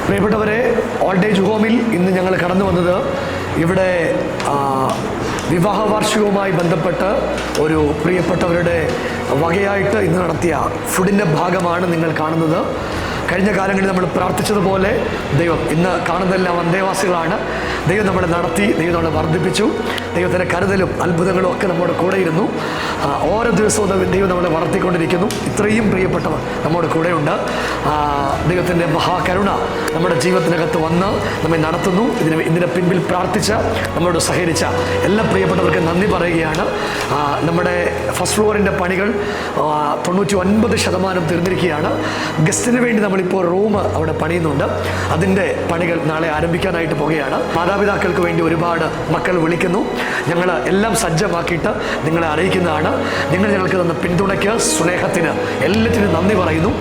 പ്രിയപ്പെട്ടവരെ, old age ഹോമിൽ ഇന്ന് ഞങ്ങൾ കടന്നു വന്നത് ഇവിടെ വിവാഹ വാർഷികവുമായി ബന്ധപ്പെട്ട് ഒരു പ്രിയപ്പെട്ടവരുടെ വകയായിട്ട് ഇന്ന് നടത്തിയ ഫുഡിൻ്റെ ഭാഗമാണ് നിങ്ങൾ കാണുന്നത്. കഴിഞ്ഞ കാലങ്ങളിൽ നമ്മൾ പ്രാർത്ഥിച്ചതുപോലെ ദൈവം ഇന്ന് കാണുന്നതെല്ലാം അന്തേവാസികളാണ്. ദൈവം നമ്മളെ നടത്തി, ദൈവം നമ്മളെ വർദ്ധിപ്പിച്ചു. ദൈവത്തിൻ്റെ കരുതലും അത്ഭുതങ്ങളും ഒക്കെ നമ്മുടെ കൂടെ ഇരുന്നു. ഓരോ ദിവസവും ദൈവം നമ്മളെ വളർത്തിക്കൊണ്ടിരിക്കുന്നു. ഇത്രയും പ്രിയപ്പെട്ടവർ നമ്മുടെ കൂടെയുണ്ട്. ദൈവത്തിൻ്റെ മഹാകരുണ നമ്മുടെ ജീവിതത്തിനകത്ത് വന്ന് നമ്മെ നടത്തുന്നു. ഇതിന് പിൻപിൽ പ്രാർത്ഥിച്ച നമ്മളോട് സഹകരിച്ച എല്ലാ പ്രിയപ്പെട്ടവർക്കും നന്ദി പറയുകയാണ്. നമ്മുടെ ഫസ്റ്റ് ഫ്ലോറിൻ്റെ പണികൾ 99% തീർന്നിരിക്കുകയാണ്. ഗസ്റ്റിന് വേണ്ടി നമ്മളിപ്പോൾ റൂം അവിടെ പണിയുന്നുണ്ട്. അതിൻ്റെ പണികൾ നാളെ ആരംഭിക്കാനായിട്ട് പോകുകയാണ്. മാതാപിതാക്കൾക്ക് വേണ്ടി ഒരുപാട് മക്കൾ വിളിക്കുന്നു. ഞങ്ങൾ എല്ലാം സജ്ജമാക്കിയിട്ട് നിങ്ങളെ അറിയിക്കുന്നതാണ്. നിങ്ങൾ ഞങ്ങൾക്ക് തന്ന പിന്തുണയ്ക്ക്, സ്നേഹത്തിന്, എല്ലാറ്റിനും നന്ദി പറയുന്നു.